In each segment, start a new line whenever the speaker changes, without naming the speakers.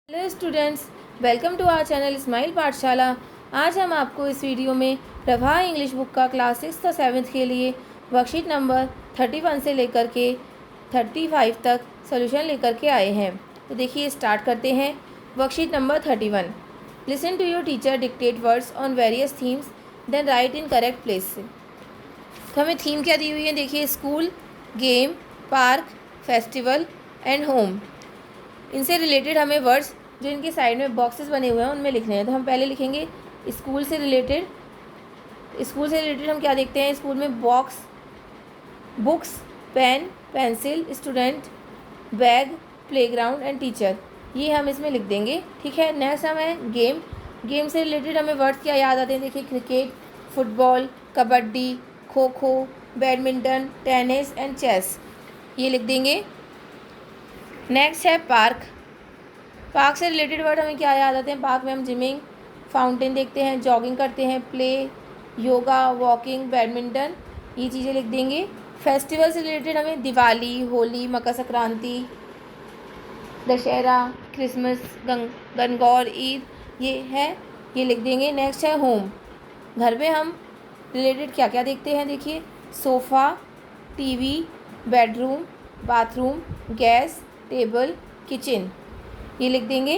Hello students, welcome to our channel smile Pathshala. आज हम आपको इस वीडियो में प्रभा इंग्लिश बुक का क्लास 6 और 7 के लिए वर्कशीट नंबर 31 से लेकर के 35 तक सॉल्यूशन लेकर के आए हैं। तो देखिए स्टार्ट करते हैं। Worksheet number 31। Listen to your teacher dictate words on various themes then write in correct place. तो हमें थीम क्या दी हुई है, देखिए school, game, park, festival and home. इनसे रिलेटेड हमें वर्ड्स जो इनके साइड में बॉक्सेस बने हुए हैं उनमें लिखने हैं। तो हम पहले लिखेंगे स्कूल से रिलेटेड। स्कूल से रिलेटेड हम क्या देखते हैं, स्कूल में box, books, pen, pencil, student, bag, playground and teacher, ये हम इसमें लिख देंगे। ठीक है। नेक्स्ट हमें गेम। गेम से रिलेटेड हमें वर्ड्स क्या याद आते हैं, देखिए cricket, football, kabaddi, kho kho, badminton, tennis and chess, ये लिख देंगे। नेक्स्ट है पार्क। पार्क से रिलेटेड वर्ड हमें क्या याद आते हैं, पार्क में हम जिमिंग, फाउंटेन देखते हैं, जॉगिंग करते हैं, प्ले, योगा, वॉकिंग, बैडमिंटन, ये चीज़ें लिख देंगे। फेस्टिवल से रिलेटेड हमें दिवाली, होली, मकर संक्रांति, दशहरा, क्रिसमस, गणगौर, ईद, ये है, ये लिख देंगे। नेक्स्ट है होम। घर में हम रिलेटेड क्या क्या देखते हैं, देखिए sofa, TV, bedroom, bathroom, gas, table, kitchen, ये लिख देंगे।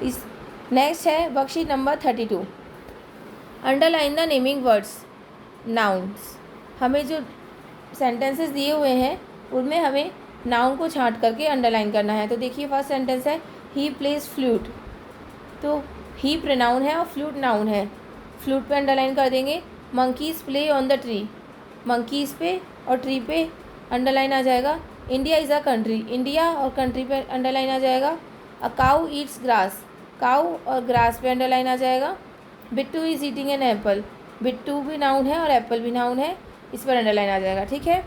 इस नेक्स्ट है worksheet number 32। Underline the naming words nouns. हमें जो सेंटेंसेस दिए हुए हैं उनमें हमें नाउन को छांट करके अंडरलाइन करना है। तो देखिए फर्स्ट सेंटेंस है ही प्लेज फ्लूट। तो ही प्रोनाउन है और फ्लूट नाउन है। फ्लूट पे अंडरलाइन कर देंगे। Monkeys play on the tree, monkeys पे और ट्री पे अंडरलाइन आ जाएगा। India is a country, India और कंट्री पे अंडरलाइन आ जाएगा। अ काऊ ईट्स ग्रास, काऊ और ग्रास पे अंडरलाइन आ जाएगा। Bittu is eating an apple, Bittu भी नाउन है और एप्पल भी नाउन है, इस पर अंडरलाइन आ जाएगा। ठीक है।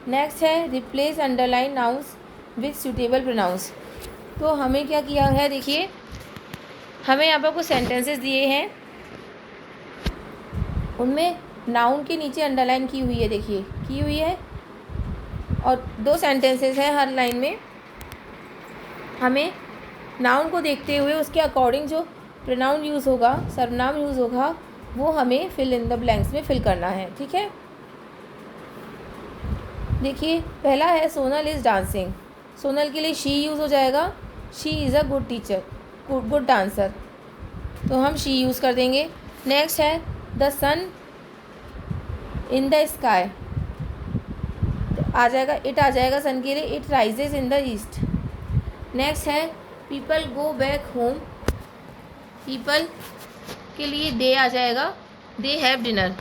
नेक्स्ट है replace underline nouns with suitable pronouns. तो हमें क्या किया है, देखिए हमें यहाँ पर कुछ सेंटेंसेस दिए हैं, उनमें नाउन के नीचे अंडरलाइन की हुई है, देखिए की हुई है, और 2 सेंटेंसेस हैं हर लाइन में। हमें नाउन को देखते हुए उसके अकॉर्डिंग जो प्रोनाउन यूज़ होगा, सर्वनाम यूज़ होगा, वो हमें फिल इन द ब्लैंक्स में फिल करना है। ठीक है। देखिए पहला है सोनल इज़ डांसिंग। सोनल के लिए शी यूज़ हो जाएगा। She is a good teacher, good dancer, तो हम शी यूज़ कर देंगे। नेक्स्ट है the sun in the sky, आ जाएगा, इट आ जाएगा सन के लिए, it rises in the east. Next है people go back home. People के लिए दे आ जाएगा, they have dinner.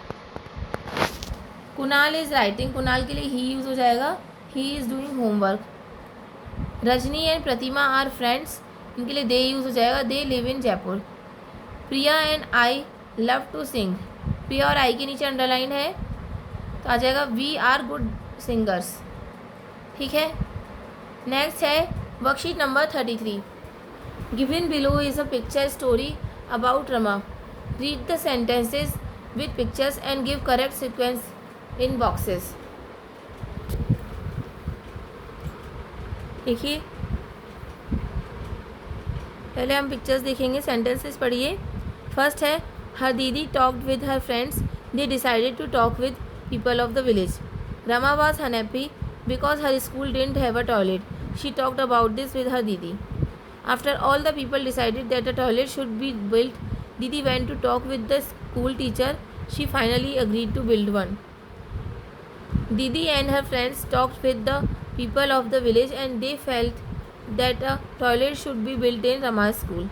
Kunal is writing, Kunal के लिए ही यूज़ हो जाएगा, he is doing homework. Rajni and Pratima are friends, इनके लिए दे यूज़ हो जाएगा, they live in Jaipur. Priya and I love to sing, Priya और आई के नीचे अंडरलाइन है, तो आ जाएगा वी आर गुड सिंगर्स। ठीक है। नेक्स्ट है worksheet number 33। Given below is a picture story about Rama. Read the sentences with pictures and give correct sequence in boxes. देखिए पहले हम पिक्चर्स देखेंगे, सेंटेंसेस पढ़िए। फर्स्ट है हर दीदी talked with her friends, they decided to talk with people of the village. Rama was unhappy because her school didn't have a toilet. She talked about this with her Didi. After all the people decided that a toilet should be built, Didi went to talk with the school teacher. She finally agreed to build one. Didi and her friends talked with the people of the village and they felt that a toilet should be built in Rama's school.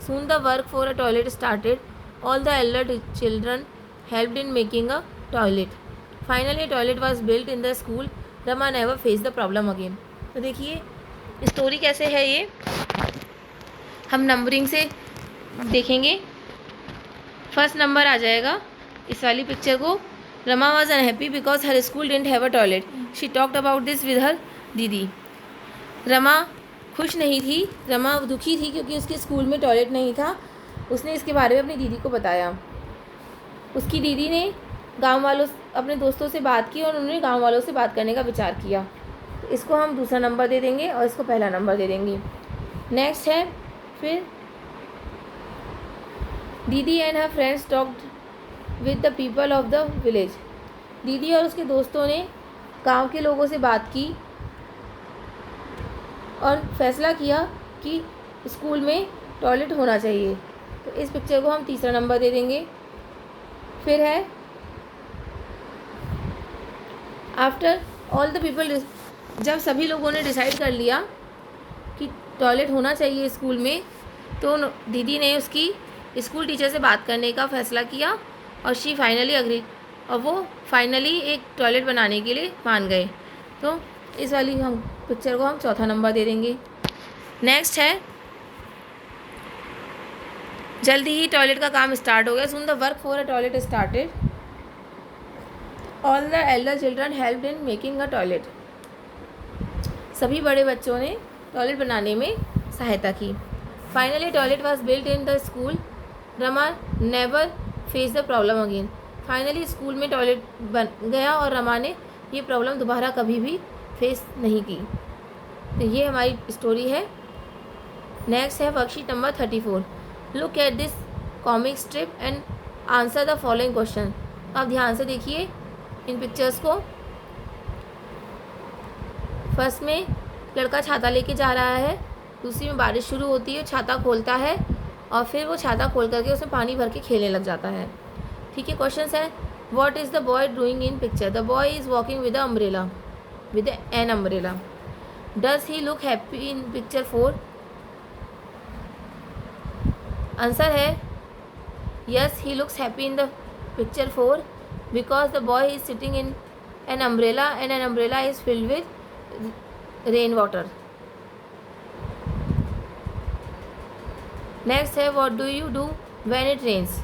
Soon the work for a toilet started. All the elder children helped in making a toilet. Finally, a toilet was built in the school. Rama never faced the problem again. तो देखिए story कैसे है, ये हम numbering से देखेंगे। First number आ जाएगा इस वाली पिक्चर को, Rama was unhappy because her school didn't have a toilet, she talked about this with her दीदी। रमा खुश नहीं थी, रमा दुखी थी क्योंकि उसके स्कूल में टॉयलेट नहीं था। उसने इसके बारे में अपनी दीदी को बताया। उसकी दीदी ने गांव वालों, अपने दोस्तों से बात की और उन्होंने गांव वालों से बात करने का विचार किया। इसको हम दूसरा नंबर दे देंगे और इसको पहला नंबर दे देंगे। नेक्स्ट है फिर दीदी and her friends talked with the people of the village. दीदी और उसके दोस्तों ने गांव के लोगों से बात की और फैसला किया कि स्कूल में टॉयलेट होना चाहिए। तो इस पिक्चर को हम तीसरा नंबर दे देंगे। फिर है आफ्टर ऑल द पीपल, जब सभी लोगों ने डिसाइड कर लिया कि टॉयलेट होना चाहिए स्कूल में, तो दीदी ने उसकी स्कूल टीचर से बात करने का फ़ैसला किया और शी फाइनली अग्री, और वो फाइनली एक टॉयलेट बनाने के लिए मान गए। तो इस वाली हम पिक्चर को हम चौथा नंबर दे देंगे। नेक्स्ट है जल्दी ही टॉयलेट का काम स्टार्ट हो गया। Soon the work for a toilet started. All the Elder children helped in making a toilet. सभी बड़े बच्चों ने टॉयलेट बनाने में सहायता की। Finally toilet was built in the school. Rama never face the problem again. Finally school में toilet बन गया और रमा ने ये प्रॉब्लम दोबारा कभी भी फेस नहीं की। तो ये हमारी स्टोरी है। नेक्स्ट है worksheet number 34। Look at this comic strip and answer the following question. आप ध्यान से देखिए इन पिक्चर्स को। फर्स्ट में लड़का छाता लेके जा रहा है, दूसरी में बारिश शुरू होती है, छाता खोलता है और फिर वो छाता खोल करके उसमें पानी भर के खेलने लग जाता है। ठीक है, क्वेश्चन है what is the boy doing in picture. The boy is walking with umbrella, with an umbrella. Does he look happy in picture 4। Answer है yes, he looks happy in the picture 4 because the boy is sitting in an umbrella and an umbrella is filled with rain water. Next है what do you do when it rains.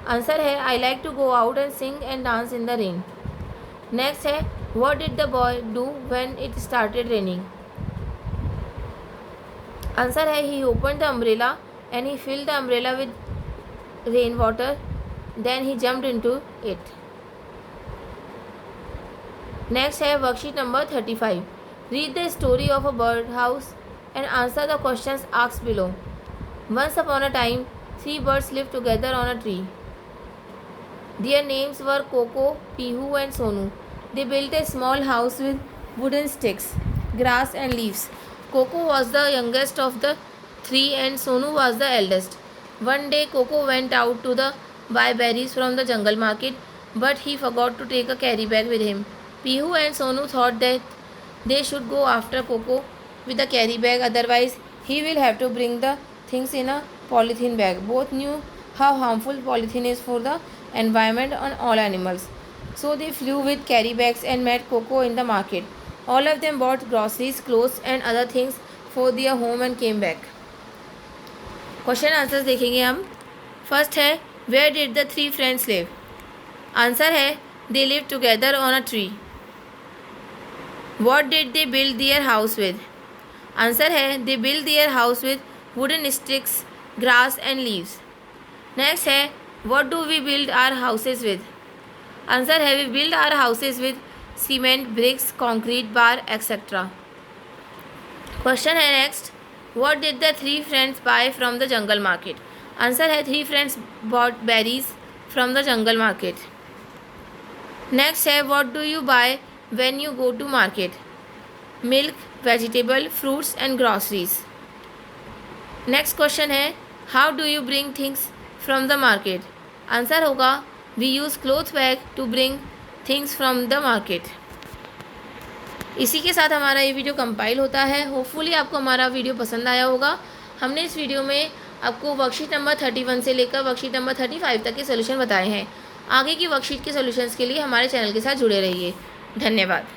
Answer है I like to go out and Singh and dance in the rain. Next है what did the boy do when it started raining. Answer है he opened the umbrella and he filled the umbrella with rain water, then he jumped into it. Next है worksheet number 35. Read the story of a bird house and answer the questions asked below. Once upon a time, 3 birds lived together on a tree. Their names were Coco, Pihu and Sonu. They built a small house with wooden sticks, grass and leaves. Coco was the youngest of the 3 and Sonu was the eldest. One day Coco went out to buy berries from the jungle market, but he forgot to take a carry bag with him. Pihu and Sonu thought that they should go after Coco with the carry bag, otherwise he will have to bring the things in a polythene bag. Both knew how harmful polythene is for the environment and all animals. So they flew with carry bags and met Coco in the market. All of them bought groceries, clothes and other things for their home and came back. Question answers देखेंगे हम। First है where did the 3 friends live. Answer है they live together on a tree. What did they build their house with. Answer है they build their house with wooden sticks, grass and leaves. Next है what do we build our houses with. Answer है we build our houses with cement, bricks, concrete, bar etcetera. Question है next What did the 3 friends buy from the jungle market? Answer है 3 friends bought berries from the jungle market. Next है what do you buy when you go to market? Milk, vegetable, fruits and groceries. Next question है how do you bring things from the market? Answer होगा we use cloth bag to bring things from the market. इसी के साथ हमारा ये video compile होता है। Hopefully आपको हमारा वीडियो पसंद आया होगा। हमने इस वीडियो में आपको वर्कशीट नंबर 31 से लेकर वर्कशीट नंबर 35 तक के सोल्यूशन बताए हैं। आगे की वर्कशीट के सोल्यूशंस के लिए हमारे चैनल के साथ जुड़े रहिए। धन्यवाद।